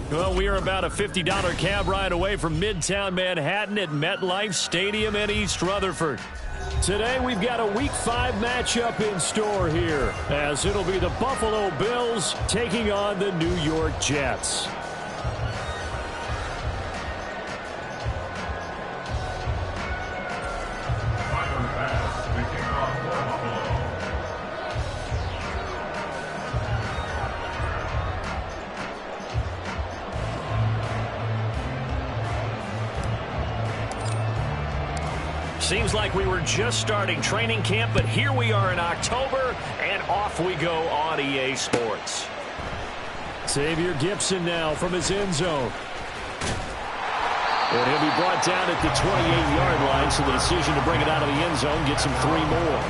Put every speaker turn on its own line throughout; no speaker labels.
Well, we are about a $50 cab ride away from Midtown Manhattan at MetLife Stadium in East Rutherford. Today, we've got a Week 5 matchup in store here, as it'll be the Buffalo Bills taking on the New York Jets. Seems like we were just starting training camp, but here we are in October, and off we go on EA Sports. Xavier Gipson now from his end zone. And he'll be brought down at the 28-yard line, so the decision to bring it out of the end zone gets him 3 more.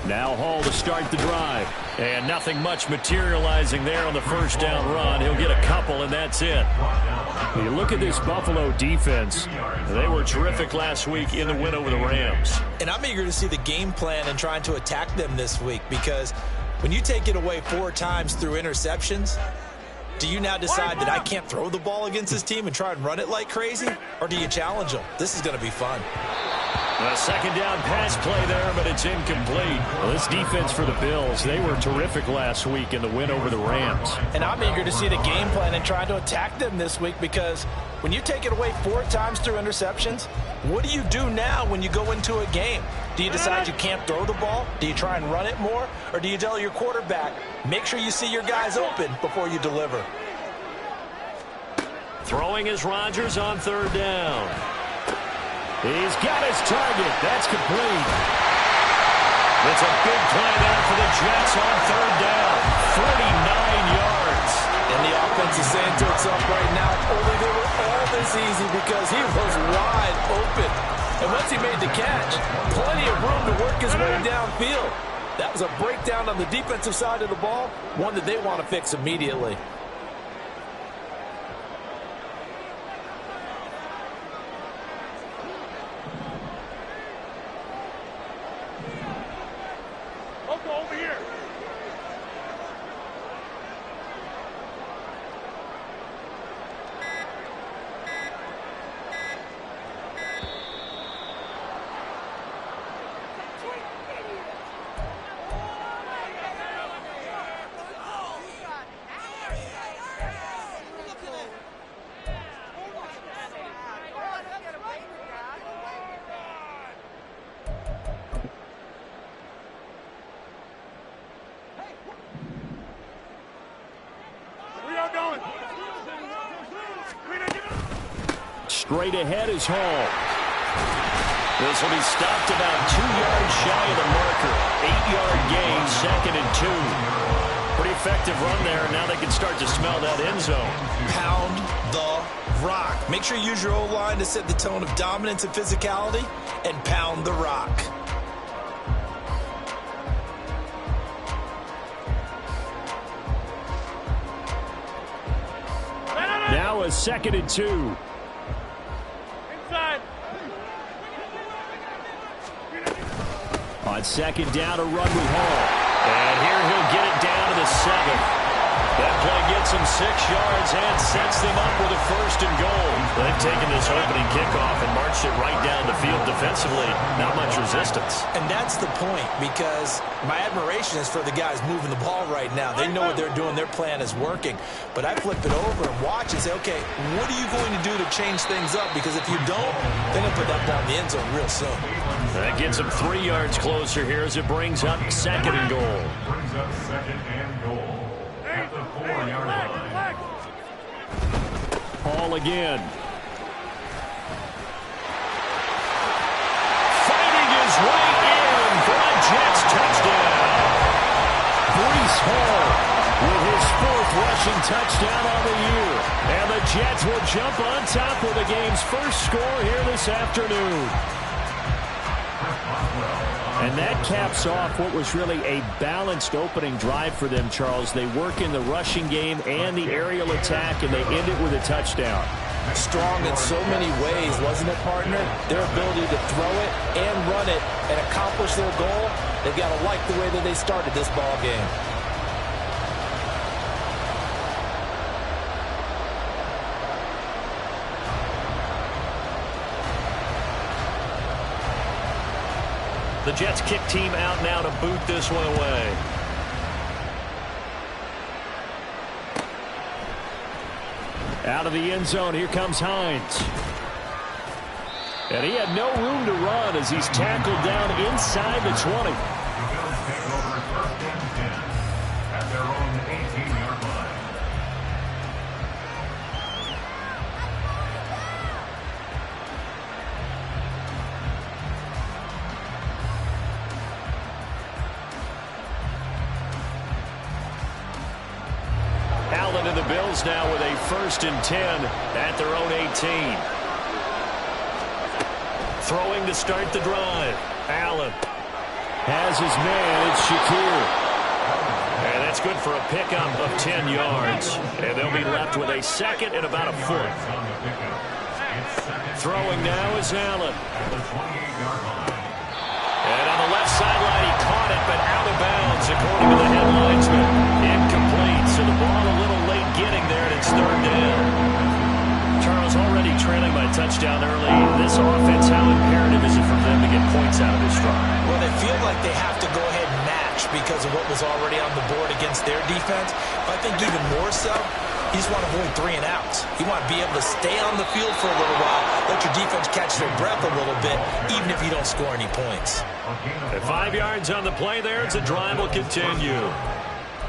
Now Hall to start the drive. And nothing much materializing there on the first down run. He'll get a couple, and that's it. You look at this Buffalo defense. They were terrific last week in the win over the Rams.
And I'm eager to see the game plan and trying to attack them this week, because when you take it away 4 times through interceptions, do you now decide that I can't throw the ball against this team and try and run it like crazy? Or do you challenge them? This is going to be fun.
A second down pass play there, but it's incomplete. Well, this defense for the Bills, they were terrific last week in the win over the Rams.
And I'm eager to see the game plan and try to attack them this week, because when you take it away 4 times through interceptions, what do you do now when you go into a game? Do you decide you can't throw the ball? Do you try and run it more? Or do you tell your quarterback, make sure you see your guys open before you deliver?
Throwing is Rodgers on 3rd down. He's got his target. That's complete. It's a big play there for the Jets on 3rd down. 49 yards.
And the offense is saying to itself right now, only they were all this easy because he was wide open. And once he made the catch, plenty of room to work his way downfield. That was a breakdown on the defensive side of the ball, one that they want to fix immediately.
Straight ahead is Hall. This will be stopped about 2 yards shy of the marker. 8-yard gain, 2nd and 2. Pretty effective run there. Now they can start to smell that end zone.
Pound the rock. Make sure you use your O-line to set the tone of dominance and physicality, and pound the rock.
Now a 2nd and 2. On 2nd down, a run with Hall. And here he'll get it down to the 7. That play gets him 6 yards and sets them up with a 1st and goal. They've taken this opening kickoff and marched it right down the field defensively. Not much resistance.
And that's the point, because my admiration is for the guys moving the ball right now. They know what they're doing. Their plan is working. But I flip it over and watch and say, okay, what are you going to do to change things up? Because if you don't, they're going to put that ball in the end zone real soon.
That gets him 3 yards closer here as it brings up 2nd and goal.
Brings up 2nd and goal. At the 4-yard line.
Hall again. Fighting his way in for a Jets touchdown. Breece Hall with his 4th rushing touchdown on the year. And the Jets will jump on top with the game's first score here this afternoon. And that caps off what was really a balanced opening drive for them, Charles. They work in the rushing game and the aerial attack, and they end it with a touchdown.
Strong in so many ways, wasn't it, partner? Their ability to throw it and run it and accomplish their goal, they've got to like the way that they started this ball game.
The Jets kick team out now to boot this one away. Out of the end zone, here comes Hines. And he had no room to run as he's tackled down inside the 20.
The Bills take over 1st and 10 at their own 18-yard line.
Allen and the Bills now with a 1st and 10 at their own 18. Throwing to start the drive. Allen has his man. It's Shakir. And that's good for a pickup of 10 yards. And they'll be left with a 2nd and about a foot. Throwing now is Allen. And on the left sideline, he caught it, but out of bounds, according to the head linesman. Incomplete. So the ball a little late getting there, and it's 3rd down. Charles, already trailing by touchdown early. This offense, how imperative is it for them to get points out of this drive?
Well, they feel like they have to go ahead and match because of what was already on the board against their defense. But I think even more so, you just want to avoid 3 and outs. You want to be able to stay on the field for a little while, let your defense catch their breath a little bit, even if you don't score any points.
At 5 yards on the play there, the drive will continue.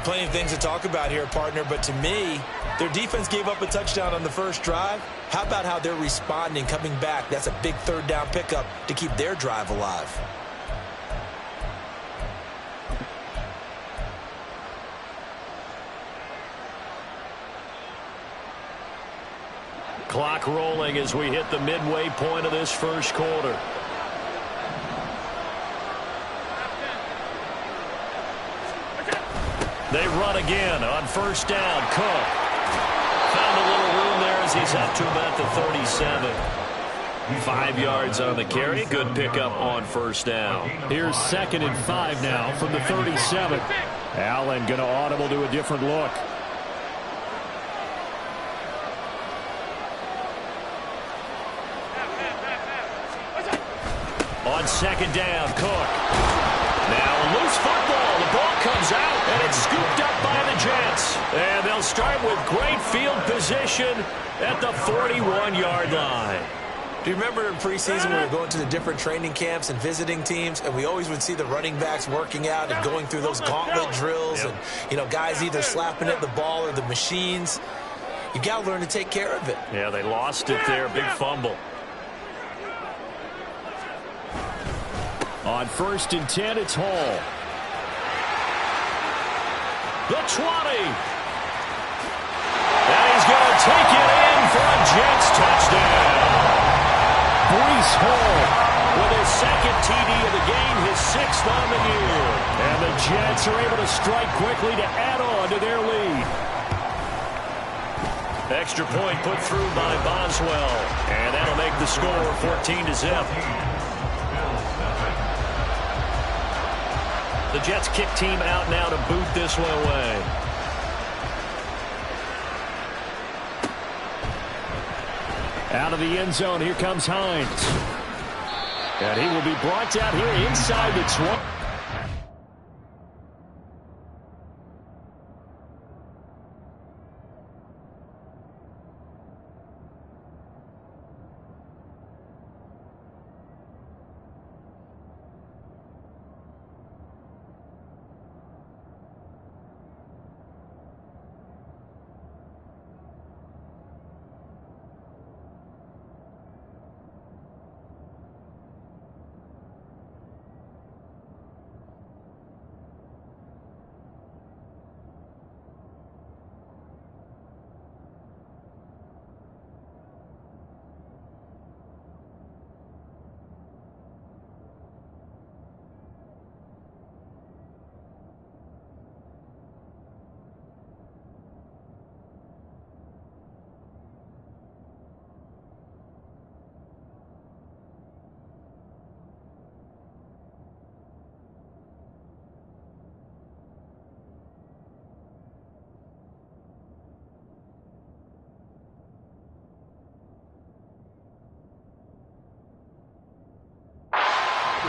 Plenty of things to talk about here, partner, but to me, their defense gave up a touchdown on the first drive. How about how they're responding, coming back? That's a big 3rd down pickup to keep their drive alive.
Clock rolling as we hit the midway point of this first quarter. They run again on 1st down. Cook found a little room there as he's up to about the 37. 5 yards on the carry. Good pickup on 1st down. Here's 2nd and 5 now from the 37. Allen going to audible to a different look. On 2nd down, Cook. Now a loose football. The ball comes out, and it's scooped up by the Jets. And they'll start with great field position at the 41-yard line.
Do you remember in preseason when we were going to the different training camps and visiting teams, and we always would see the running backs working out and going through those gauntlet drills, and, you know, guys either slapping at the ball or the machines? You got to learn to take care of it.
Yeah, they lost it there. Big fumble. On 1st and 10, it's Hall. The 20. And he's going to take it in for a Jets touchdown. Breece Hall with his 2nd TD of the game, his 6th on the year. And the Jets are able to strike quickly to add on to their lead. Extra point put through by Boswell. And that'll make the score 14-0. The Jets kick team out now to boot this one away. Out of the end zone, here comes Hines. And he will be brought down here inside the 20.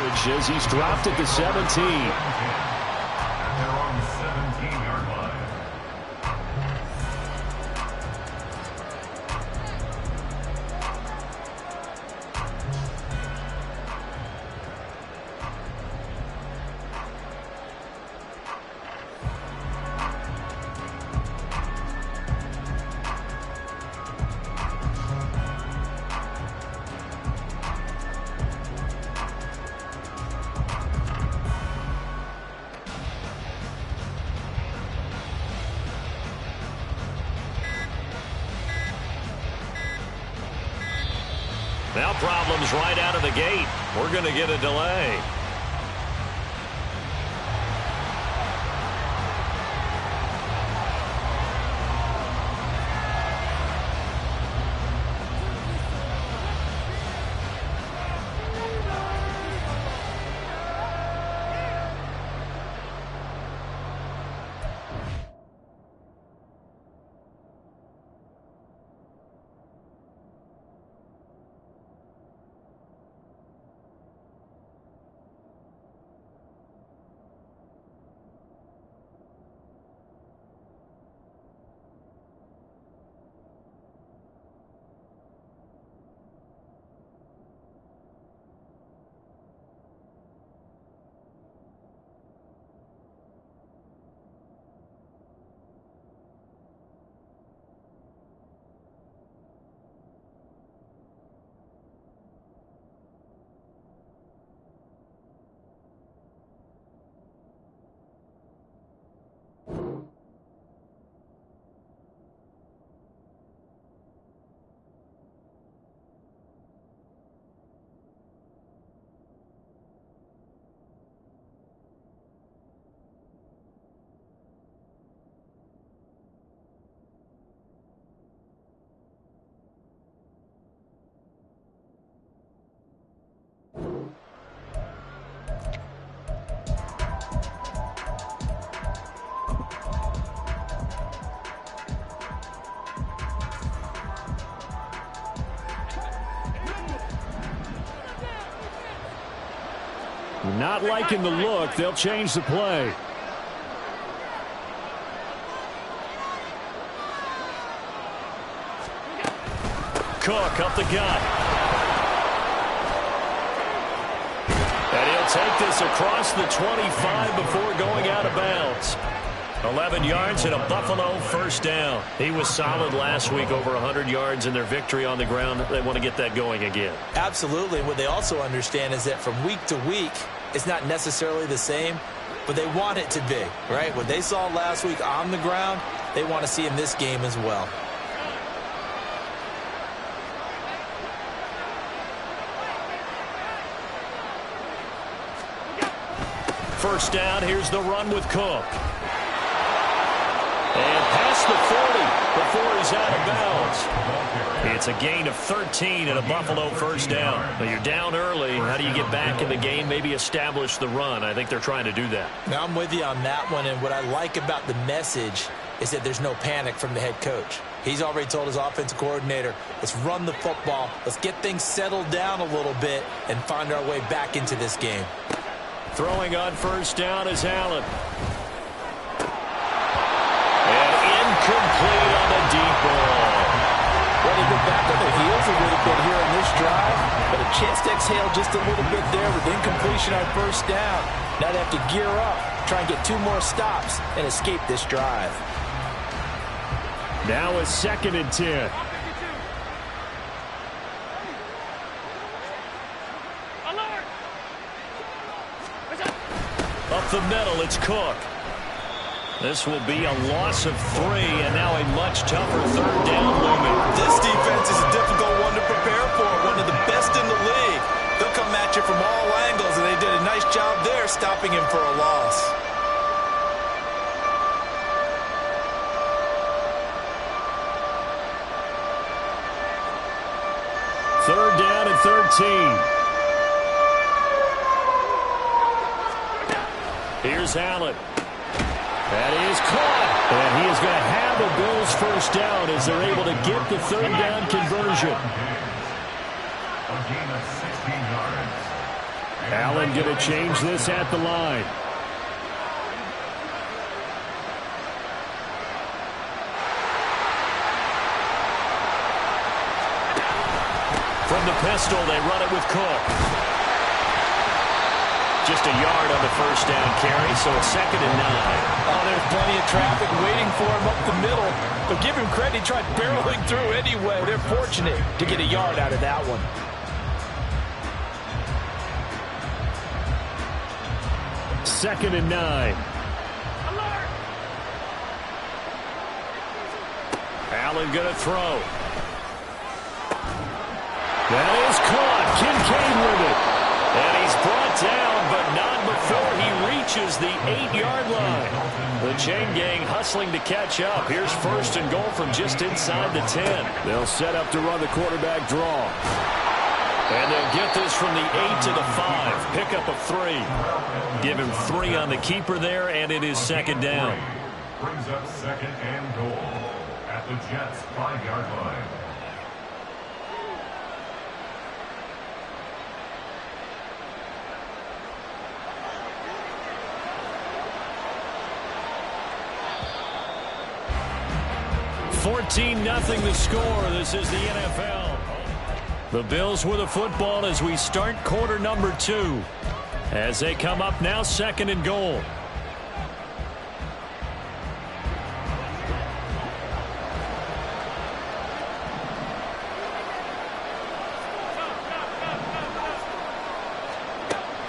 yardage as he's dropped at the 17.
At their own 17-yard line.
Now problems right out of the gate. We're going to get a delay. Not liking the look. They'll change the play. Cook up the gut. And he'll take this across the 25 before going out of bounds. 11 yards and a Buffalo first down. He was solid last week, over 100 yards in their victory on the ground. They want to get that going again.
Absolutely. What they also understand is that from week to week, it's not necessarily the same, but they want it to be, right? What they saw last week on the ground, they want to see in this game as well.
First down, here's the run with Cook. And past the 40 before he's out of bounds. It's a gain of 13 and a Buffalo first down. Now you're down early. How do you get back in the game? Maybe establish the run. I think they're trying to do that.
Now I'm with you on that one, and what I like about the message is that there's no panic from the head coach. He's already told his offensive coordinator, let's run the football, let's get things settled down a little bit and find our way back into this game.
Throwing on first down is Allen. And incomplete on the deep ball.
Well, they've been back on their heels a little bit here in this drive, but a chance to exhale just a little bit there with incompletion on first down. Now they have to gear up, try and get 2 more stops, and escape this drive.
Now a 2nd and 10. Up the middle, it's Cook. This will be a loss of 3, and now a much tougher third down looming.
This defense is a difficult one to prepare for, one of the best in the league. They'll come at you from all angles, and they did a nice job there stopping him for a loss.
Third down and 13. Here's Allen. That is caught. And he is going to have the Bills first down as they're able to get the third down conversion.
A gain of 16 yards.
Allen going to change this at the line. From the pistol, they run it with Cook. Just a yard on the first down carry, so it's 2nd and 9.
Oh, there's plenty of traffic waiting for him up the middle. But give him credit, he tried barreling through anyway. They're fortunate to get a yard out of that one.
Second and 9. Allen going to throw. That is caught. Kincaid with it. And he's brought down, but not before he reaches the 8-yard line. The chain gang hustling to catch up. Here's 1st and goal from just inside the 10. They'll set up to run the quarterback draw. And they'll get this from the 8 to the 5. Pickup of 3. Give him 3 on the keeper there, and it is 2nd down.
Brings up 2nd and goal at the Jets' 5-yard line.
Nothing the score. This is the NFL. The Bills with the football as we start quarter number 2. As they come up now, 2nd and goal.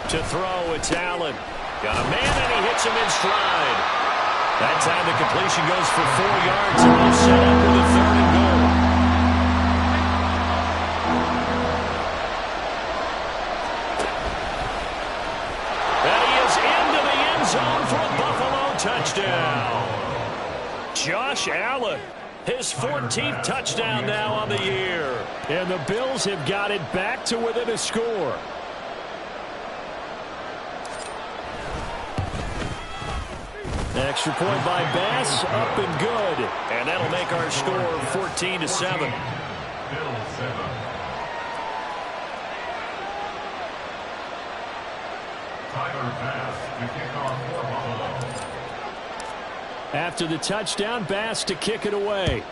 To throw, it's Allen. Got a man, and he hits him in stride. That time the completion goes for 4 yards, and they'll set up with a 3rd and goal. And he is into the end zone for a Buffalo touchdown. Josh Allen, his 14th touchdown now on the year. And the Bills have got it back to within a score. Extra point by Bass, up and good. And that'll make our score 14 to 7. After the touchdown, Bass to kick it away.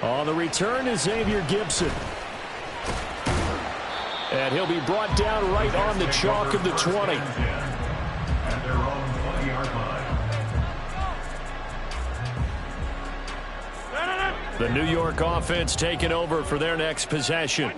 On the return is Xavier Gibson. And he'll be brought down right on the chalk of the 20.
At their own 20-yard line.
The New York offense taking over for their next possession.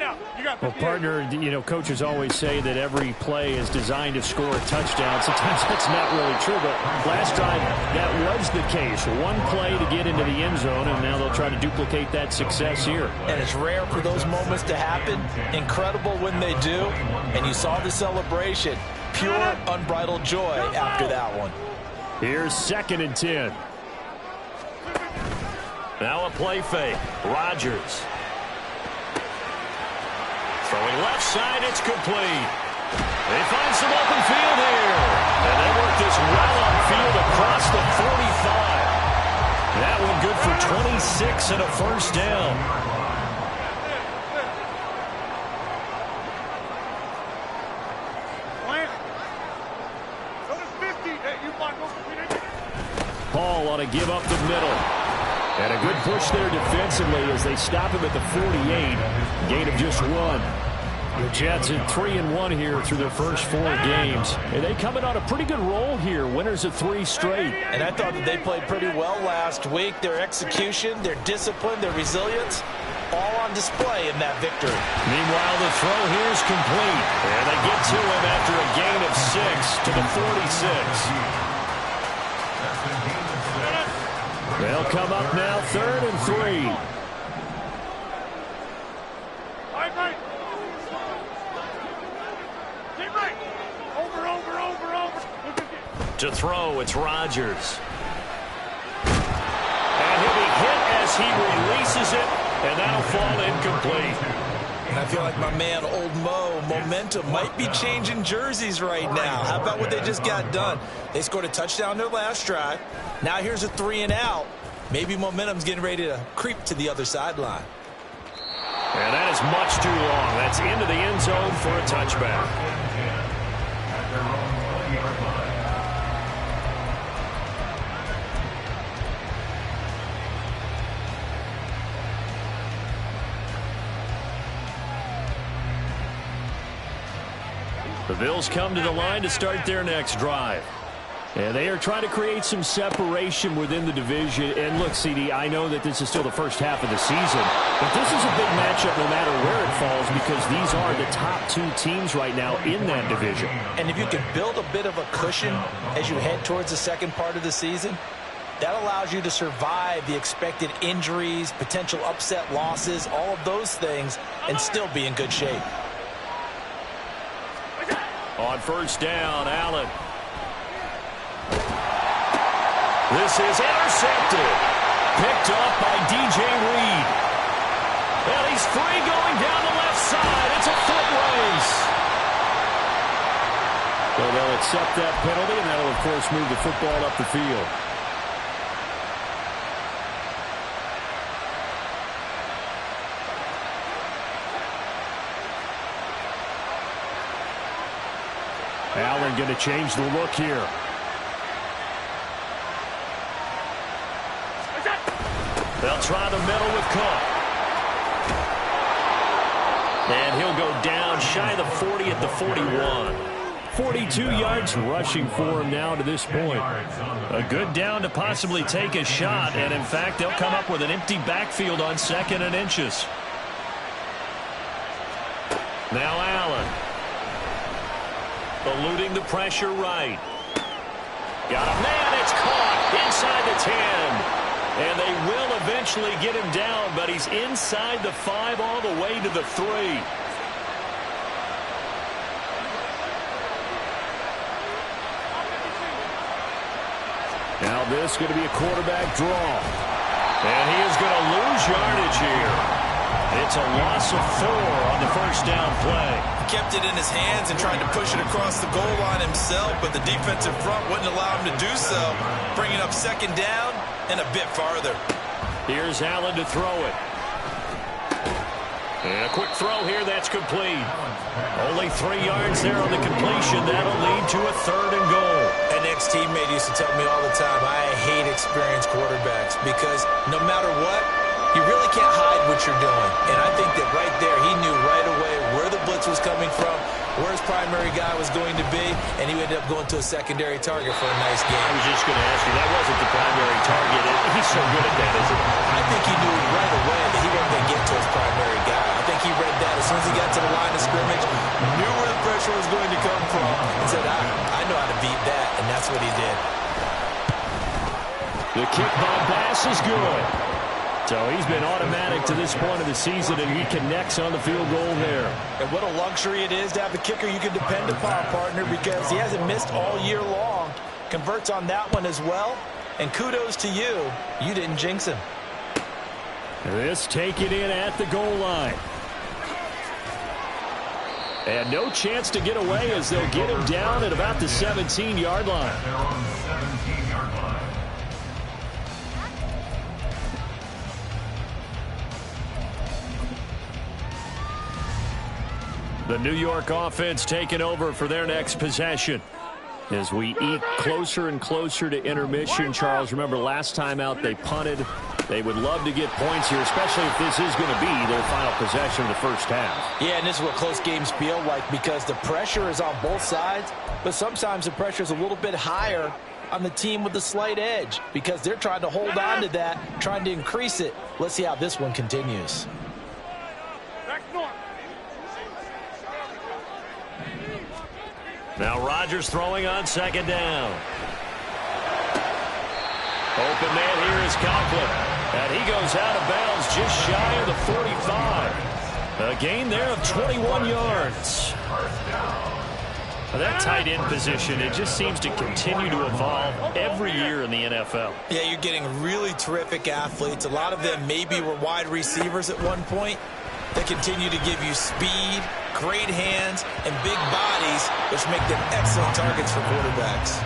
Well, partner, you know, coaches always say that every play is designed to score a touchdown. Sometimes that's not really true, but last time that was the case. One play to get into the end zone, and now they'll try to duplicate that success here.
And it's rare for those moments to happen. Incredible when they do. And you saw the celebration. Pure, unbridled joy after that one.
Here's 2nd and 10. Now a play fake. Rodgers. Throwing left side, it's complete. They find some open field here. And they work this well on field across the 45. That one good for 26 and a 1st down. Paul on a give up the middle. And a good push there defensively as they stop him at the 48. Gain of just 1. The Jets at 3-1 here through their first 4 games. And they come in on a pretty good roll here. Winners of 3 straight.
And I thought that they played pretty well last week. Their execution, their discipline, their resilience, all on display in that victory.
Meanwhile, the throw here is complete. And they get to him after a gain of 6 to the 46. They'll come up now 3rd and 3. To throw, it's Rodgers. And he'll be hit as he releases it, and that'll fall incomplete.
And I feel like my man, Old Mo, momentum might be changing jerseys right now. How about what they just got done? They scored a touchdown their last drive. Now here's a 3 and out. Maybe momentum's getting ready to creep to the other sideline.
And that is much too long. That's into the end zone for a touchback.
At their own 20-yard line.
The Bills come to the line to start their next drive. And they are trying to create some separation within the division. And look, CD, I know that this is still the first half of the season, but this is a big matchup no matter where it falls because these are the top two teams right now in that division.
And if you can build a bit of a cushion as you head towards the second part of the season, that allows you to survive the expected injuries, potential upset losses, all of those things, and still be in good shape.
On first down, Allen. This is intercepted. Picked up by DJ Reed. And he's free going down the left side. It's a foot race. So they'll accept that penalty, and that'll, of course, move the football up the field. Allen going to change the look here. They'll try the middle with Cook. And he'll go down shy of the 40 at the 41. 42 yards rushing for him now to this point. A good down to possibly take a shot. And, in fact, they'll come up with an empty backfield on 2nd and inches. Now Allen. Eluding the pressure right. Got a man. It's caught inside the 10. And they will eventually get him down, but he's inside the 5 all the way to the 3. Now this is going to be a quarterback draw. And he is going to lose yardage here. It's a loss of 4 on the first down play.
He kept it in his hands and tried to push it across the goal line himself, but the defensive front wouldn't allow him to do so, bringing up 2nd down and a bit farther.
Here's Allen to throw it. And a quick throw here, that's complete. Only 3 yards there on the completion. That'll lead to a 3rd and goal.
An ex-teammate used to tell me all the time, I hate experienced quarterbacks because no matter what, you really can't hide what you're doing. And I think that right there, he knew right away where the blitz was coming from, where his primary guy was going to be, and he ended up going to a secondary target for a nice game.
I was just going to ask you, that wasn't the primary target. He's so good at that, isn't he?
I think he knew right away that he wasn't going to get to his primary guy. I think he read that as soon as he got to the line of scrimmage, knew where the pressure was going to come from, and said, I know how to beat that, and that's what he did.
The kick by Bass is good. So he's been automatic to this point of the season, and he connects on the field goal there.
And what a luxury it is to have a kicker you can depend upon, partner, because he hasn't missed all year long. Converts on that one as well. And kudos to you. You didn't jinx him.
This taken in at the goal line. And no chance to get away as they'll get him down at about the 17-yard line.
They're on the 17-yard line.
The New York offense taking over for their next possession. As we eke closer and closer to intermission, Charles, remember last time out they punted. They would love to get points here, especially if this is going to be their final possession of the first half.
Yeah, and this is what close games feel like because the pressure is on both sides, but sometimes the pressure is a little bit higher on the team with the slight edge because they're trying to hold on to that, trying to increase it. Let's see how this one continues.
Now Rodgers throwing on 2nd down. Open man here is Conklin. And he goes out of bounds just shy of the 45. A gain there of 21 yards. That tight end position, it just seems to continue to evolve every year in the NFL.
Yeah, you're getting really terrific athletes. A lot of them maybe were wide receivers at one point. They continue to give you speed, great hands, and big bodies, which make them excellent targets for quarterbacks.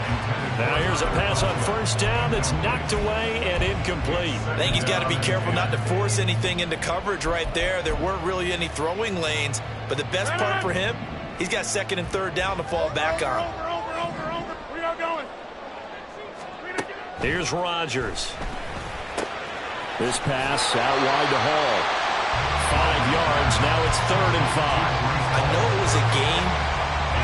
Now here's a pass on first down that's knocked away and incomplete.
I think he's got to be careful not to force anything into coverage right there. There weren't really any throwing lanes, but the best part for him, he's got second and third down to fall back on.
We are going.
Here's Rodgers. This pass out wide to Hall. 5 yards, now it's 3rd and 5.
I know it was a game,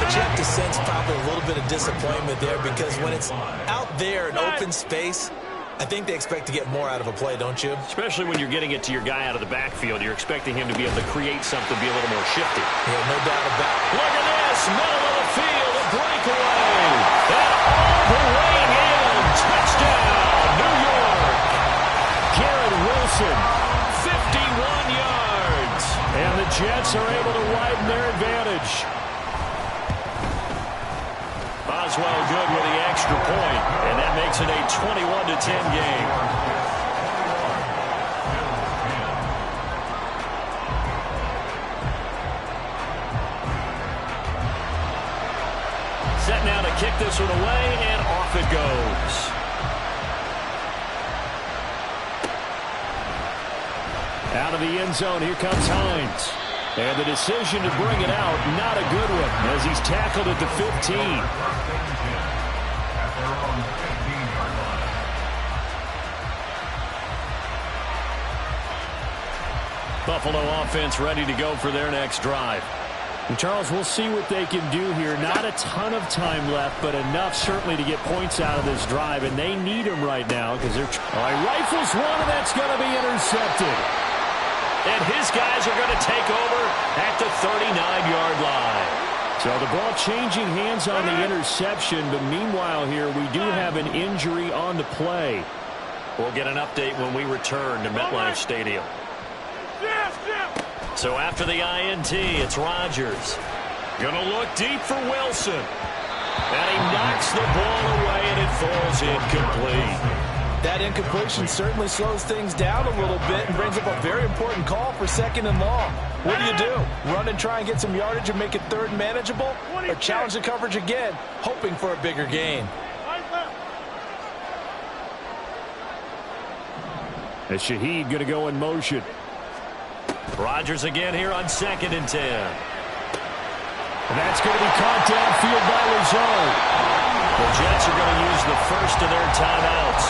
but you have to sense probably a little bit of disappointment there because when it's out there in open space, I think they expect to get more out of a play, don't you?
Especially when you're getting it to your guy out of the backfield. You're expecting him to be able to create something, be a little more shifty.
Yeah, no doubt about it.
Look at this, middle of the field, a breakaway. And all the way in, touchdown, New York. Garrett Wilson, 51 yards. And the Jets are able to widen their advantage. Boswell good with the extra point, and that makes it a 21-10 game. Set now to kick this one away, and off it goes. Out of the end zone, here comes Hines. And the decision to bring it out, not a good one, as he's tackled at the 15. Buffalo offense ready to go for their next drive.
And Charles, we'll see what they can do here. Not a ton of time left, but enough certainly to get points out of this drive, and they need them right now because they're... All right, rifles one, and that's going to be intercepted.
And his guys are going to take over at the 39-yard line.
So the ball changing hands on the interception, but meanwhile here we do have an injury on the play.
We'll get an update when we return to MetLife Stadium. So after the INT, it's Rodgers. Going to look deep for Wilson. And he knocks the ball away, and it falls incomplete.
That incompletion certainly slows things down a little bit and brings up a very important call for 2nd and long. What do? Run and try and get some yardage and make it 3rd and manageable? Or challenge the coverage again, hoping for a bigger gain?
As Shaheed going to go in motion.
Rodgers again here on 2nd and 10.
And that's going to be caught downfield by Lazard.
The Jets are going to use the first of their timeouts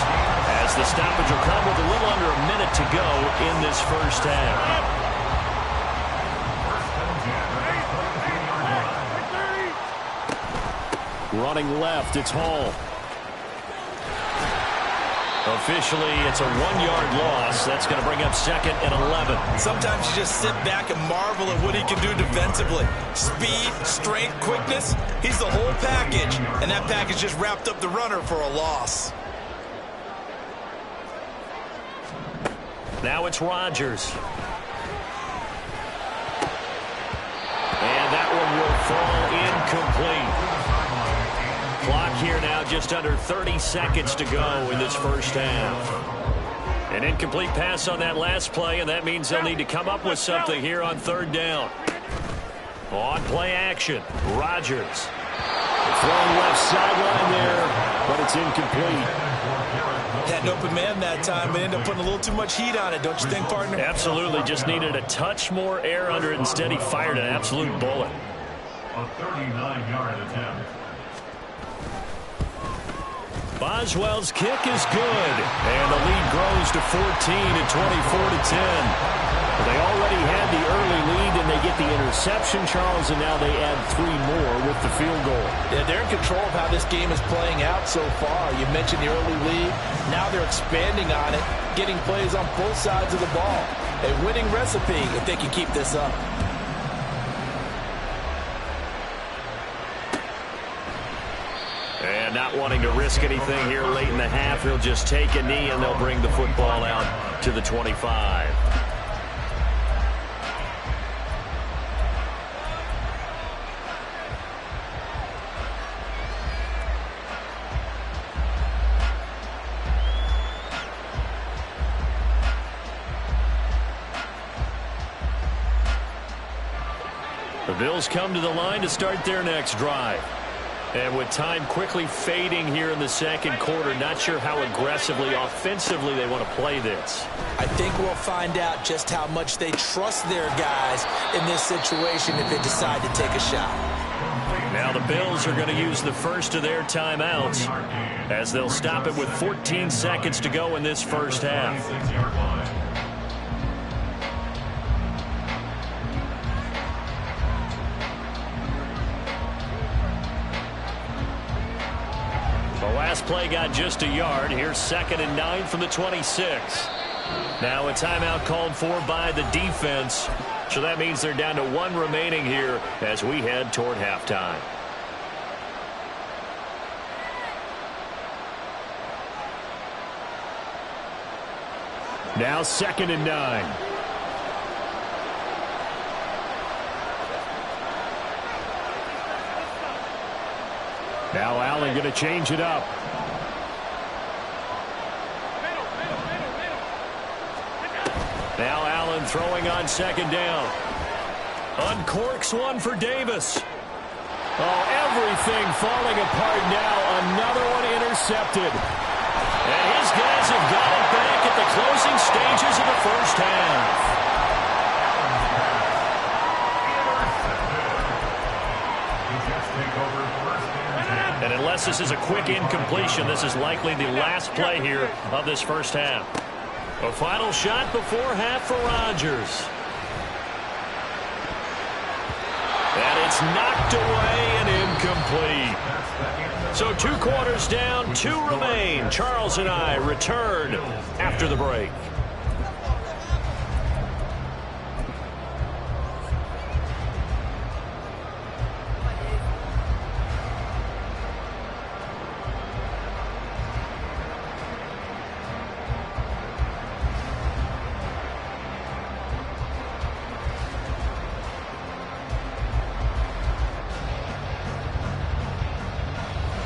as the stoppage will come with a little under a minute to go in this first half.
Running left, it's Hall.
Officially, it's a 1-yard loss. That's going to bring up 2nd and 11.
Sometimes you just sit back and marvel at what he can do defensively. Speed, strength, quickness. He's the whole package. And that package just wrapped up the runner for a loss.
Now it's Rodgers. And that one will fall incomplete. Clock here now just under 30 seconds to go in this first half. An incomplete pass on that last play, and that means they'll need to come up with something here on 3rd down. On play action, Rodgers.
Throwing left sideline there, but it's incomplete.
Had an open man that time, but ended up putting a little too much heat on it, don't you think, partner?
Absolutely, just needed a touch more air under it. Instead, he fired an absolute bullet.
A 39-yard attempt.
Boswell's kick is good, and the lead grows to 14 at 24-10.
They already had the early lead, and they get the interception, Charles, and now they add 3 more with the field goal.
Yeah, they're in control of how this game is playing out so far. You mentioned the early lead. Now they're expanding on it, getting plays on both sides of the ball. A winning recipe if they can keep this up.
And not wanting to risk anything here late in the half, he'll just take a knee, and they'll bring the football out to the 25.
The Bills come to the line to start their next drive. And with time quickly fading here in the second quarter, not sure how aggressively, offensively they want to play this.
I think we'll find out just how much they trust their guys in this situation if they decide to take a shot.
Now the Bills are going to use the first of their timeouts as they'll stop it with 14 seconds to go in this first half. The last play got just a yard. Here's 2nd and 9 from the 26. Now a timeout called for by the defense. So that means they're down to 1 remaining here as we head toward halftime. Now 2nd and 9. Now Allen going to change it up. Now Allen throwing on 2nd down. Uncorks one for Davis. Oh, everything falling apart now. Another one intercepted. And his guys have got it back at the closing stages of the first half. And unless this is a quick incompletion, this is likely the last play here of this first half. A final shot before half for Rodgers. And it's knocked away and incomplete. So 2 quarters down, 2 remain. Charles and I return after the break.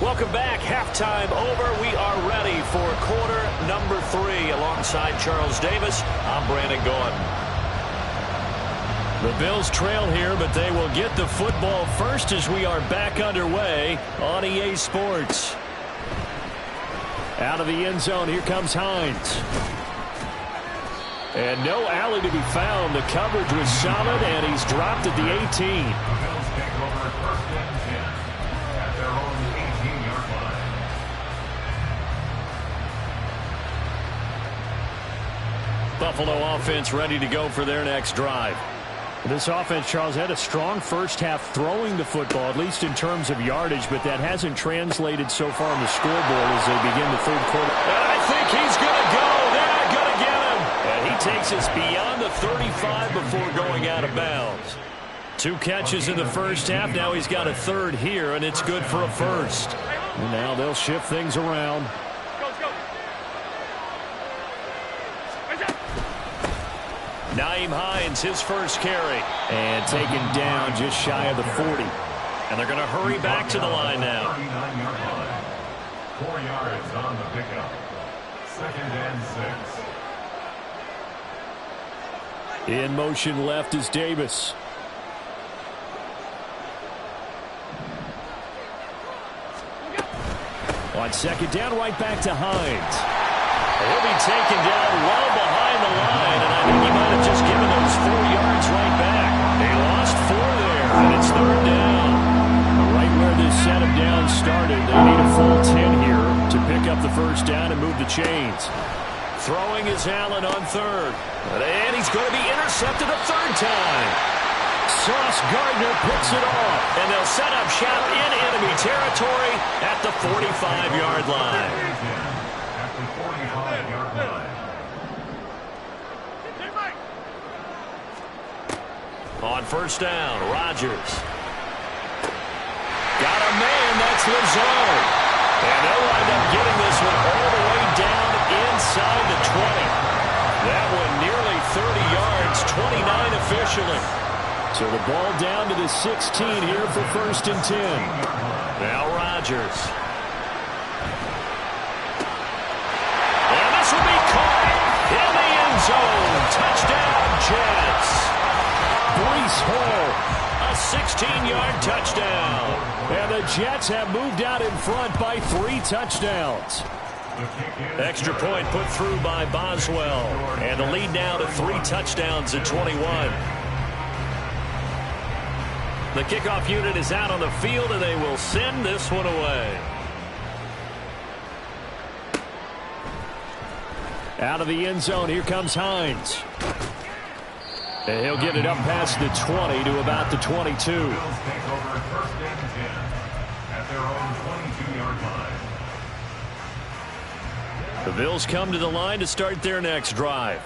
Welcome back. Halftime over. We are ready for quarter number 3. Alongside Charles Davis, I'm Brandon Gordon. The Bills trail here, but they will get the football first as we are back underway on EA Sports. Out of the end zone, here comes Hines. And no alley to be found. The coverage was solid, and he's dropped at the 18. Buffalo offense ready to go for their next drive. This offense, Charles, had a strong first half throwing the football, at least in terms of yardage, but that hasn't translated so far on the scoreboard as they begin the third quarter. And I think he's going to go. They're not going to get him. And he takes us beyond the 35 before going out of bounds. 2 catches in the first half. Now he's got a third here, and it's good for a first. And now they'll shift things around. Nyheim Hines, his first carry. And taken down just shy of the 40. And they're going to hurry back to the line now.
4 yards on the pickup. 2nd and 6.
In motion left is Davis. On 2nd down, right back to Hines. He'll be taken down well behind the line, and I think he might have just given those 4 yards right back. They lost 4 there, and it's 3rd down. Right where this set him down started, they need a full 10 here to pick up the first down and move the chains. Throwing is Allen on 3rd, and he's going to be intercepted a 3rd time. Sauce Gardner picks it off, and they'll set up shop in enemy territory at the 45-yard line. On 1st down, Rodgers. Got a man, that's Lazard. And they'll wind up getting this one all the way down inside the 20. That one nearly 30 yards, 29 officially. So the ball down to the 16 here for 1st and 10. Now Rodgers. And this will be caught in the end zone. Touchdown, Jets. Breece Hall, a
16-yard touchdown.
And the Jets have moved out in front by 3 touchdowns.
Extra point put through by Boswell. And the lead now to 3 touchdowns at 21. The kickoff unit is out on the field, and they will send this one away.
Out of the end zone, here comes Hines. And he'll get it up past the 20 to about the 22.
Bills take over first and 10 at their own 22-yard line.
The Bills come to the line to start their next drive.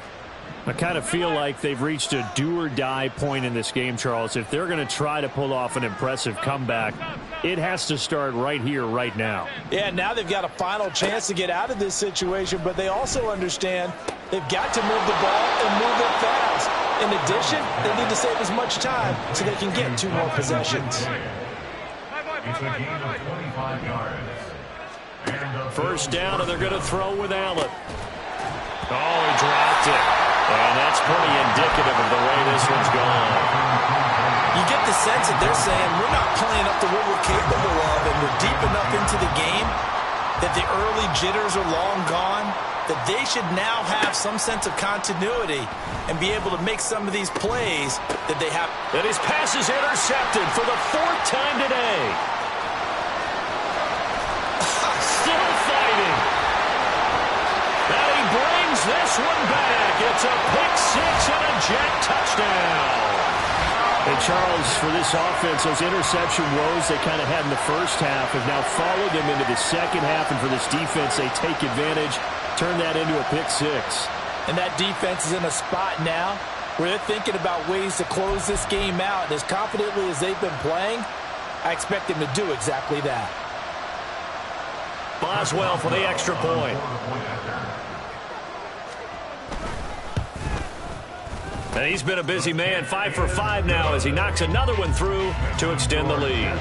I kind of feel like they've reached a do-or-die point in this game, Charles. If they're going to try to pull off an impressive comeback, it has to start right here, right now.
Yeah, now they've got a final chance to get out of this situation, but they also understand they've got to move the ball and move it fast. In addition, they need to save as much time so they can get 2 more possessions.
It's a gain of 25 yards.
First down, and they're going to throw with Allen. Oh, he dropped it. And that's pretty indicative of the way this one's gone.
You get the sense that they're saying we're not playing up to what we're capable of, and we're deep enough into the game that the early jitters are long gone, that they should now have some sense of continuity and be able to make some of these plays that they have.
And his pass is intercepted for the 4th time today. Still fighting. And he brings this one back. It's a pick 6 and a Jet touchdown.
And Charles, for this offense, those interception woes they kind of had in the first half have now followed them into the second half. And for this defense, they take advantage, turn that into a pick 6.
And that defense is in a spot now where they're thinking about ways to close this game out. And as confidently as they've been playing, I expect them to do exactly that.
Boswell for the extra point. And he's been a busy man, 5 for 5 now as he knocks another one through to extend the lead.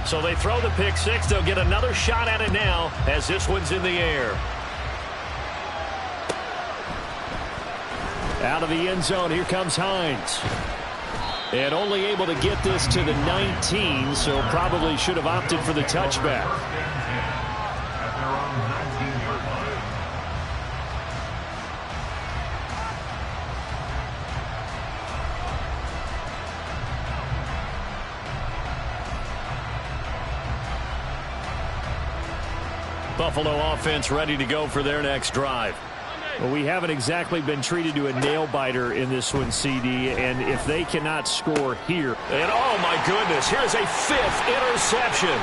So they throw the pick 6. They'll get another shot at it now as this one's in the air.
Out of the end zone, here comes Hines. And only able to get this to the 19, so probably should have opted for the touchback.
Buffalo offense ready to go for their next drive.
Well, we haven't exactly been treated to a nail-biter in this one, CD, and if they cannot score here.
And oh my goodness, here's a 5th interception.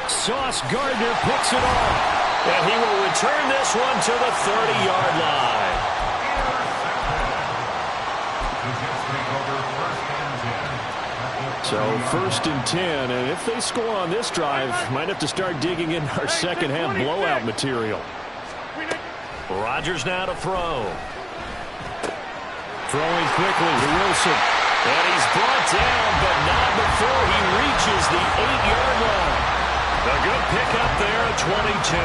Sauce Gardner picks it off.
And he will return this one to the 30-yard line.
So 1st and 10, and if they score on this drive, might have to start digging in our second half blowout material.
Rodgers now to throw.
Throwing quickly to Wilson.
And he's brought down, but not before he reaches the 8-yard line. A good pickup there at 22.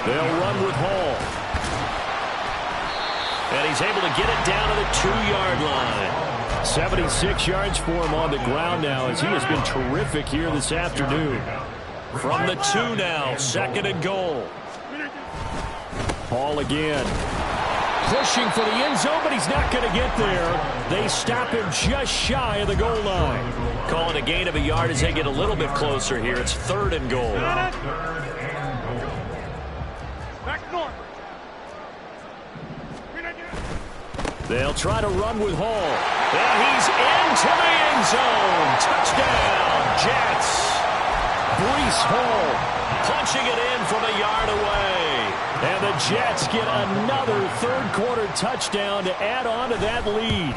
They'll run with Hall.
And he's able to get it down to the 2-yard line.
76 yards for him on the ground now as he has been terrific here this afternoon.
From the 2 now, 2nd and goal.
Hall again. Pushing for the end zone, but he's not going to get there. They stop him just shy of the goal line.
Calling a gain of a yard as they get a little bit closer here. It's 3rd and goal.
Back north.
They'll try to run with Hall.
And he's into the end zone. Touchdown, Jets.
Breece Hall
punching it in from a yard away.
And the Jets get another third-quarter touchdown to add on to that lead.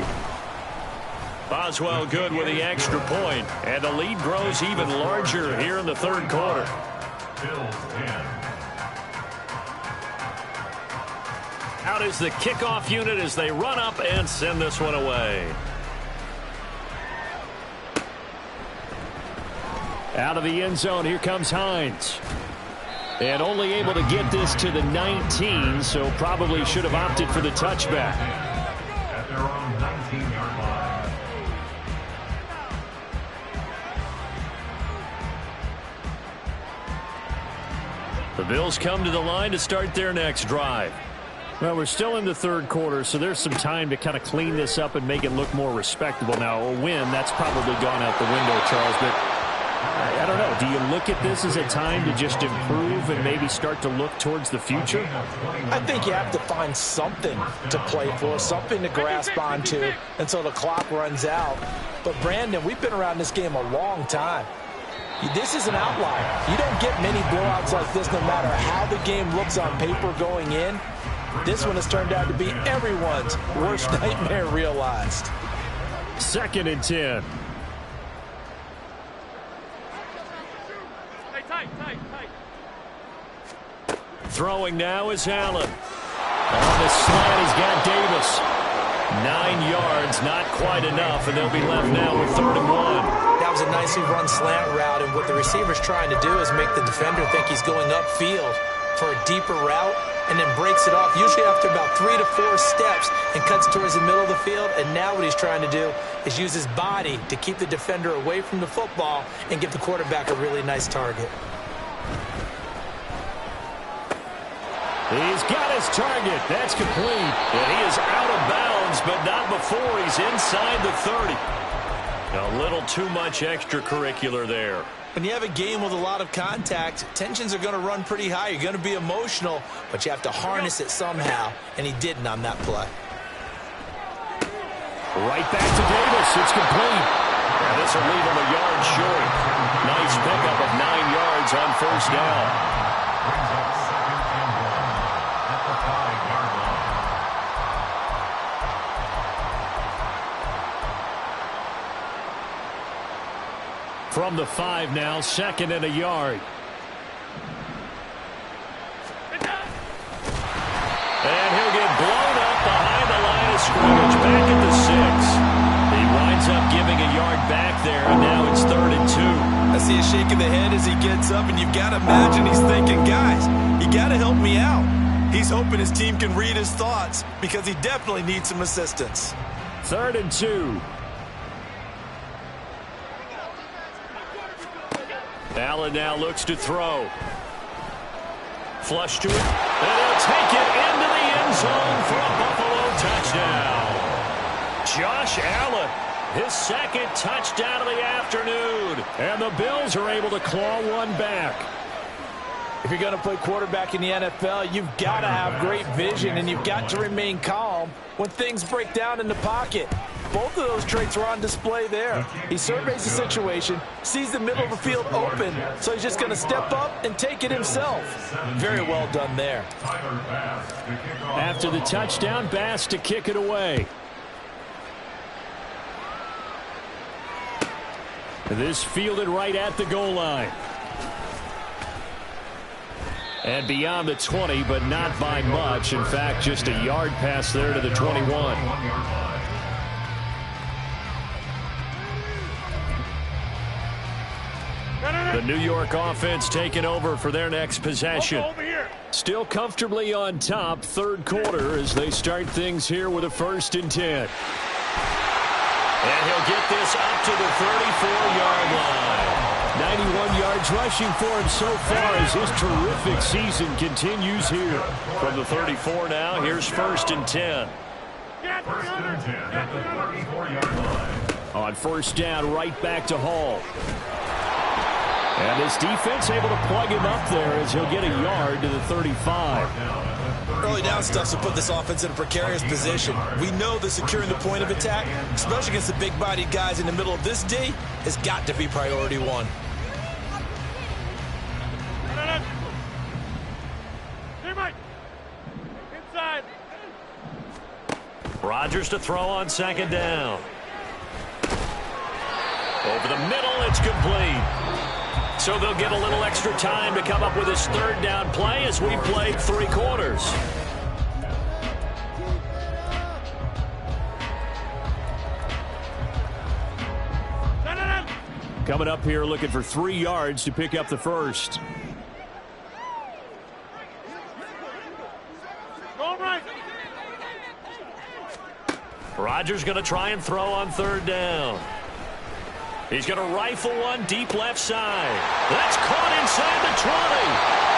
Boswell good with the extra point. And the lead grows even larger here in the 3rd quarter.
Bills 10.
Out is the kickoff unit as they run up and send this one away.
Out of the end zone, here comes Hines. And only able to get this to the 19, so probably should have opted for the touchback.
At their own 19-yard line.
The Bills come to the line to start their next drive. Well, we're still in the third quarter, so there's some time to kind of clean this up and make it look more respectable. Now, a win, that's probably gone out the window, Charles, but I don't know. Do you look at this as a time to just improve and maybe start to look towards the future?
I think you have to find something to play for, something to grasp onto until the clock runs out. But, Brandon, we've been around this game a long time. This is an outlier. You don't get many blowouts like this no matter how the game looks on paper going in. This one has turned out to be everyone's worst nightmare realized.
2nd and 10. Throwing now is Allen. On the slant, he's got Davis. 9 yards, not quite enough, and they'll be left now with 3rd and 1.
That was a nicely run slant route, and what the receiver's trying to do is make the defender think he's going upfield for a deeper route, and then breaks it off, usually after about 3 to 4 steps, and cuts towards the middle of the field. And now what he's trying to do is use his body to keep the defender away from the football and give the quarterback a really nice target.
He's got his target. That's complete. And he is out of bounds, but not before he's inside the 30. A little too much extracurricular there.
When you have a game with a lot of contact, tensions are going to run pretty high. You're going to be emotional, but you have to harness it somehow, and he didn't on that play.
Right back to Davis. It's complete. And this will leave him a yard short. Nice pickup of 9 yards on 1st down. From the 5 now, 2nd and a yard. And he'll get blown up behind the line of scrimmage back at the 6. He winds up giving a yard back there, and now it's 3rd and 2.
I see a shake of the head as he gets up, and you've got to imagine he's thinking, guys, you got to help me out. He's hoping his team can read his thoughts because he definitely needs some assistance.
3rd and 2. Allen now looks to throw. Flush to it. And he'll take it into the end zone for a Buffalo touchdown. Josh Allen, his 2nd touchdown of the afternoon. And the Bills are able to claw one back.
If you're going to play quarterback in the NFL, you've got to have great vision, and you've got to remain calm when things break down in the pocket. Both of those traits are on display there. He surveys the situation, sees the middle of the field open, so he's just going to step up and take it himself. Very well done there.
After the touchdown, Bass to kick it away. This fielded right at the goal line. And beyond the 20, but not by much. In fact, just a yard pass there to the 21. The New York offense taking over for their next possession. Still comfortably on top, 3rd quarter as they start things here with a 1st and 10. And he'll get this up to the 34-yard line. 91 yards rushing for him so far as his terrific season continues here. From the 34 now, here's 1st and 10.
1st and 10 at the 34-yard line.
On 1st down, right back to Hall. And his defense able to plug him up there as he'll get a yard to the 35.
Early down stuff to put this offense in a precarious position. We know that securing the point of attack, especially against the big-bodied guys in the middle of this D, has got to be priority 1.
Inside.
Rodgers to throw on 2nd down. Over the middle, it's complete. So they'll get a little extra time to come up with his 3rd down play as we played 3 quarters. Coming up here looking for 3 yards to pick up the 1st.
Rodgers going to try and throw on third down. He's going to rifle one deep left side. That's caught inside the 20.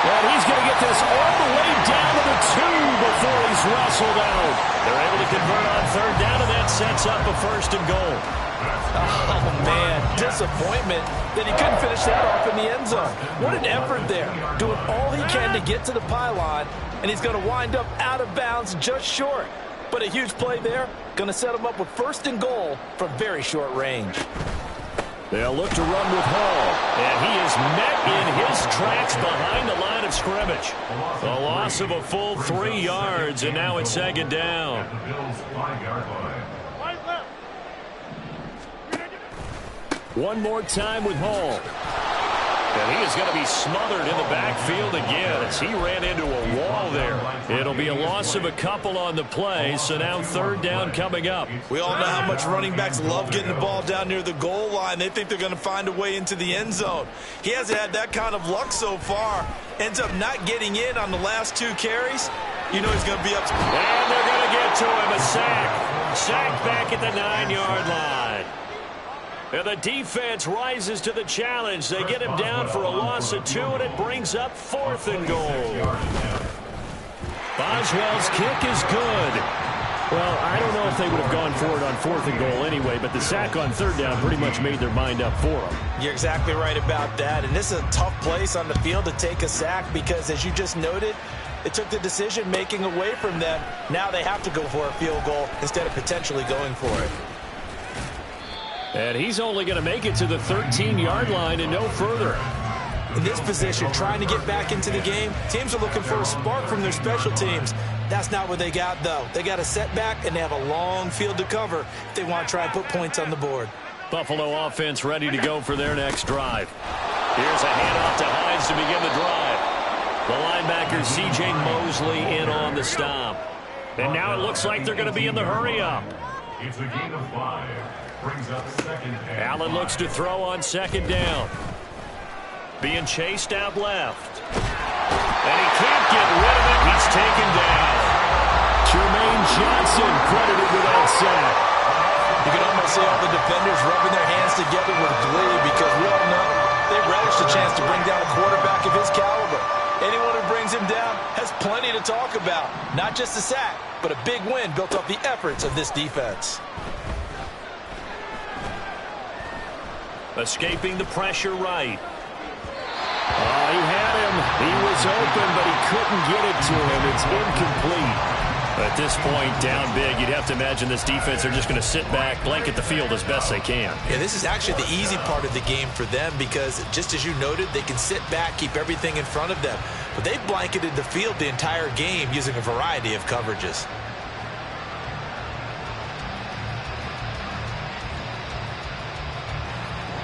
And he's going to get this all the way down to the 2 before he's wrestled out.
They're able to convert on third down, and that sets up a first and goal.
Oh, man, disappointment that he couldn't finish that off in the end zone. What an effort there, doing all he can to get to the pylon, and he's going to wind up out of bounds just short. But a huge play there, going to set him up with first and goal from very short range.
They'll look to run with Hall, and he is met in his tracks behind the line of scrimmage. A loss of a full 3 yards, and now it's second down. One more time with Hall. And he is going to be smothered in the backfield again as he ran into a wall there. It'll be a loss of a couple on the play, so now third down coming up.
We all know how much running backs love getting the ball down near the goal line. They think they're going to find a way into the end zone. He hasn't had that kind of luck so far. Ends up not getting in on the last 2 carries. You know he's going to be up.
And they're going to get to him, a sack. Sack back at the 9-yard line. And the defense rises to the challenge. They get him down for a loss of 2, and it brings up fourth and goal. Boswell's kick is good.
Well, I don't know if they would have gone for it on fourth and goal anyway, but the sack on third down pretty much made their mind up for them.
You're exactly right about that. And this is a tough place on the field to take a sack because, as you just noted, it took the decision-making away from them. Now they have to go for a field goal instead of potentially going for it.
And he's only going to make it to the 13-yard line and no further.
In this position, trying to get back into the game, teams are looking for a spark from their special teams. That's not what they got, though. They got a setback, and they have a long field to cover if they want to try and put points on the board.
Buffalo offense ready to go for their next drive. Here's a handoff to Hines to begin the drive. The linebacker, C.J. Mosley, in on the stop. And now it looks like they're going to be in the hurry-up.
It's a gain of 5. Brings up second down.
Allen looks to throw on second down. Being chased out left. And he can't get rid of it. He's taken down.
Jermaine Johnson credited with that sack.
You can almost see all the defenders rubbing their hands together with glee because we all know they relish the chance to bring down a quarterback of his caliber. Anyone who brings him down has plenty to talk about. Not just a sack, but a big win built off the efforts of this defense.
Escaping the pressure right.
Oh, he had him. He was open, but he couldn't get it to him. It's incomplete.
At this point, down big, you'd have to imagine this defense are just going to sit back, blanket the field as best they can.
Yeah, this is actually the easy part of the game for them because, just as you noted, they can sit back, keep everything in front of them. But they've blanketed the field the entire game using a variety of coverages.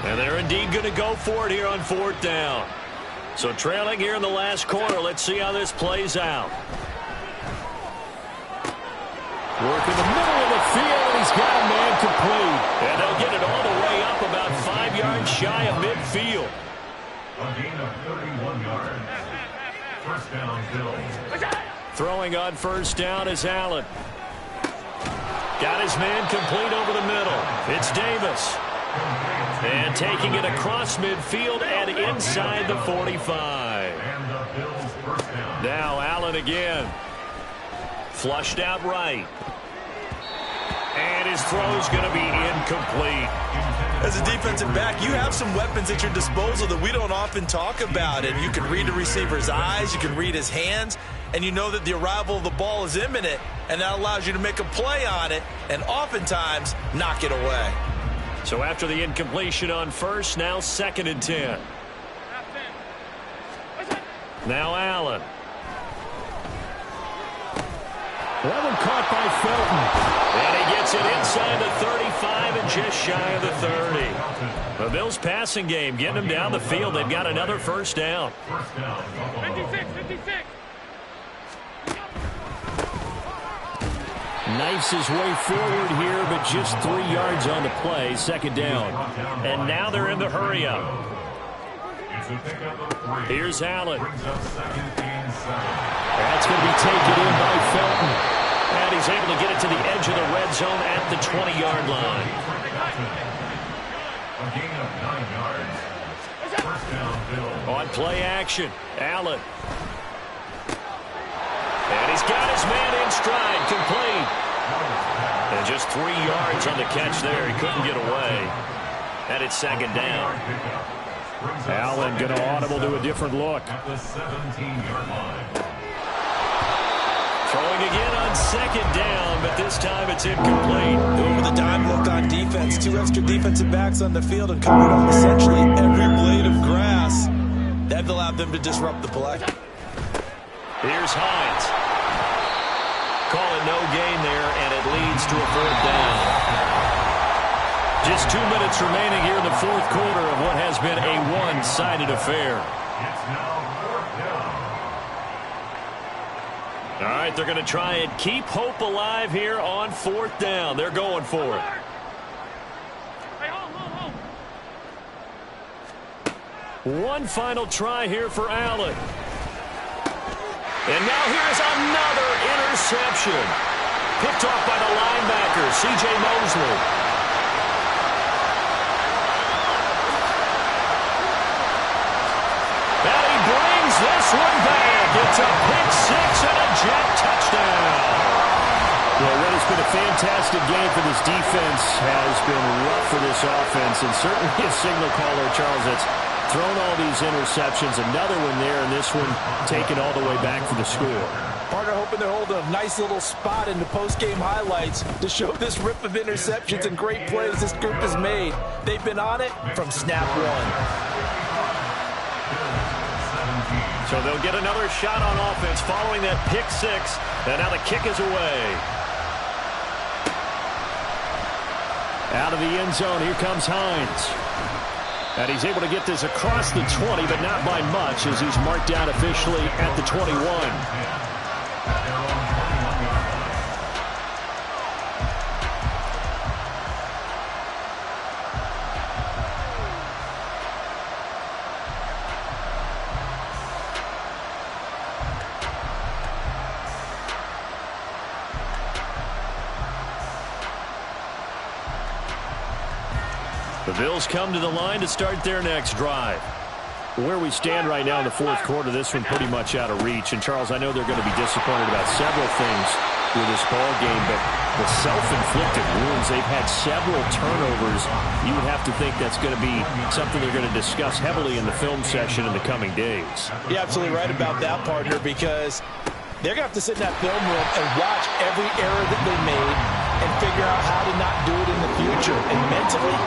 And they're indeed going to go for it here on fourth down. So trailing here in the last quarter, let's see how this plays out.
Work in the middle of the field, and he's got a man complete.
And they'll get it all the way up about 5 yards shy of midfield.
A gain of 31 yards. First down, Bills.
Throwing on first down is Allen. Got his man complete over the middle. It's Davis. And taking it across midfield and inside the 45.
And the Bills first down.
Now Allen again. Flushed out right. And his throw's going to be incomplete.
As a defensive back, you have some weapons at your disposal that we don't often talk about. And you can read the receiver's eyes, you can read his hands, and you know that the arrival of the ball is imminent. And that allows you to make a play on it and oftentimes knock it away.
So after the incompletion on first, now second and 10. Now Allen.
That one caught by Felton.
And he gets it inside the 35 and just shy of the 30. The Bills passing game getting them down the field. They've got another first down.
56.
Knifes his way forward here, but just 3 yards on the play. Second down.
And now they're in the hurry-up. Here's Allen.
Brings up second and 7.
That's going to be taken in by Felton.
And And he's able to get it to the edge of the red zone at the 20-yard line.
A gain of 9 yards. First down, Bills.
On play action, Allen. And he's got his man in stride, complete. And just 3 yards on the catch there. He couldn't get away. And it's second down.
Allen going to audible to a different look.
At the 17-yard line.
Throwing again on second down, but this time it's incomplete.
Over the dime look on defense. 2 extra defensive backs on the field and covered on essentially every blade of grass. That allowed them to disrupt the play.
Here's Hines. Calling no gain there, and it leads to a 4th down. Just 2 minutes remaining here in the 4th quarter of what has been a one-sided affair.
It's now 4th down.
All right, they're going to try and keep hope alive here on 4th down. They're going for it.
Hey, hold.
One final try here for Allen. And now here's another interception. Picked off by the linebacker, C.J. Mosley. And he brings this one back. It's a pick 6 and a jet touchdown.
Well, what has been a fantastic game for this defense has been rough for this offense, and certainly a signal caller, Charles, that's thrown all these interceptions. Another one there, and this one taken all the way back for the score.
Partner hoping they're holding a nice little spot in the post-game highlights to show this rip of interceptions and great plays this group has made. They've been on it from snap one.
So they'll get another shot on offense following that pick 6, and now the kick is away.
Out of the end zone, here comes Hines. And he's able to get this across the 20, but not by much, as he's marked down officially at the 21.
The Bills come to the line to start their next drive.
Where we stand right now in the 4th quarter, this one pretty much out of reach. And, Charles, I know they're going to be disappointed about several things with this ball game, but the self-inflicted wounds, they've had several turnovers. You would have to think that's going to be something they're going to discuss heavily in the film session in the coming days.
You're absolutely right about that, partner, because they're going to have to sit in that film room and watch every error that they made and figure out how to not do it in the future. And mentally,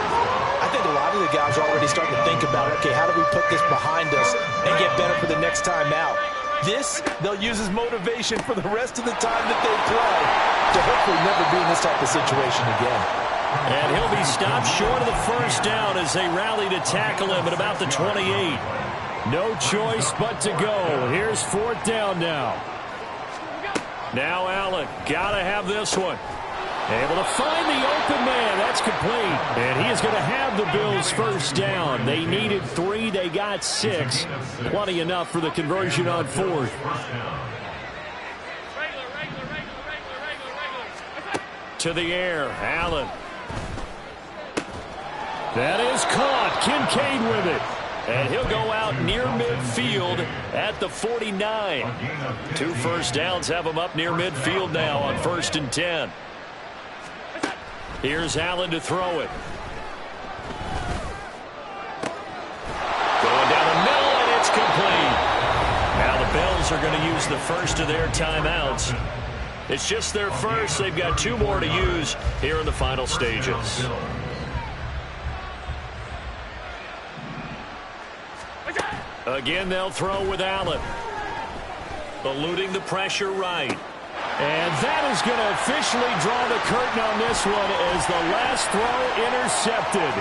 I think a lot of the guys are already starting to think about, okay, how do we put this behind us and get better for the next time out? This, they'll use as motivation for the rest of the time that they play to hopefully never be in this type of situation again.
And he'll be stopped short of the 1st down as they rally to tackle him at about the 28.
No choice but to go. Here's 4th down now.
Now Allen, got to have this one.
Able to find the open man. That's complete. And he is going to have the Bills' 1st down. They needed 3. They got 6. Plenty enough for the conversion on 4th.
To the air, Allen.
That is caught. Kincaid with it.
And he'll go out near midfield at the 49. 2 first downs have him up near midfield now on 1st and 10. Here's Allen to throw it. Going down the middle, and it's complete. Now the Bills are going to use the first of their timeouts. It's just their first. They've got 2 more to use here in the final stages. Again, they'll throw with Allen. Eluding the pressure right.
And that is going to officially draw the curtain on this one as the last throw intercepted.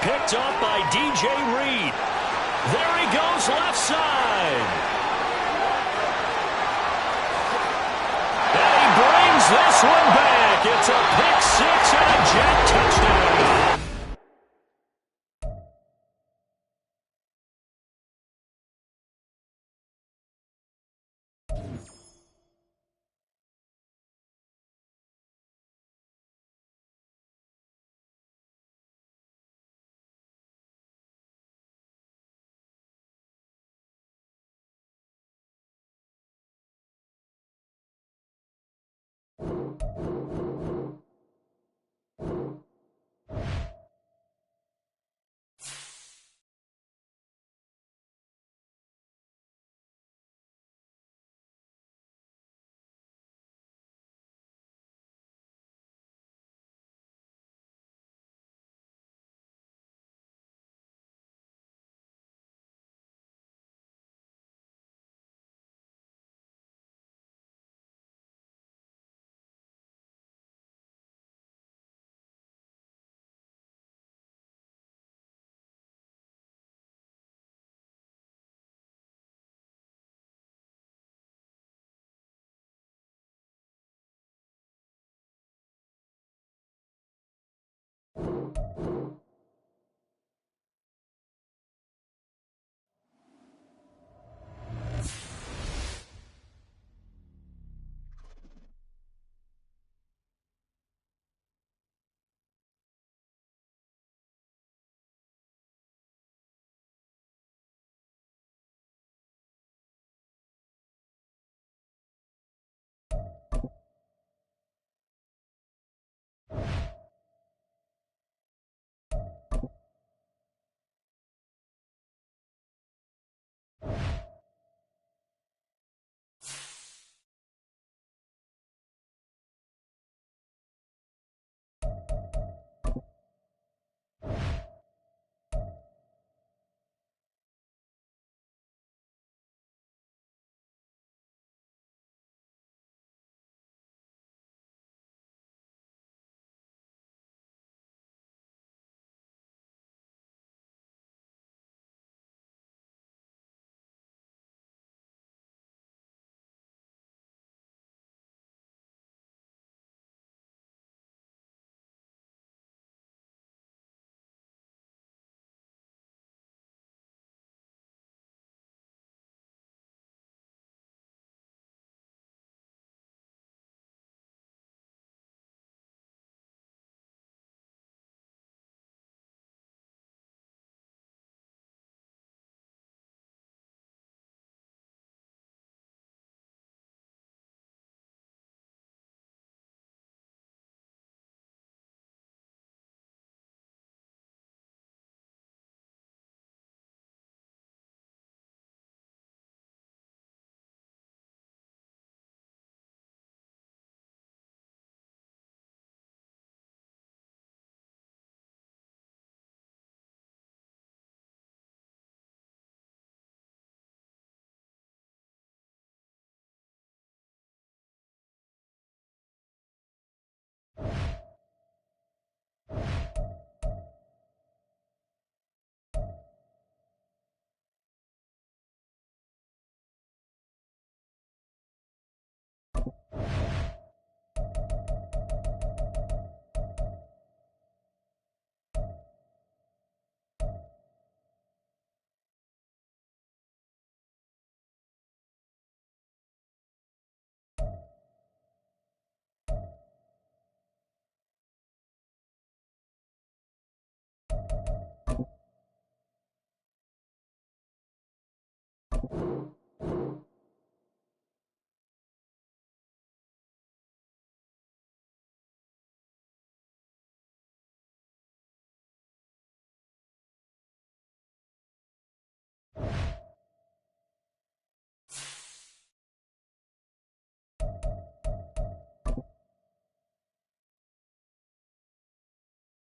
Picked up by D.J. Reed. There he goes left side. And he brings this one back. It's a pick 6 and a jet touchdown.
you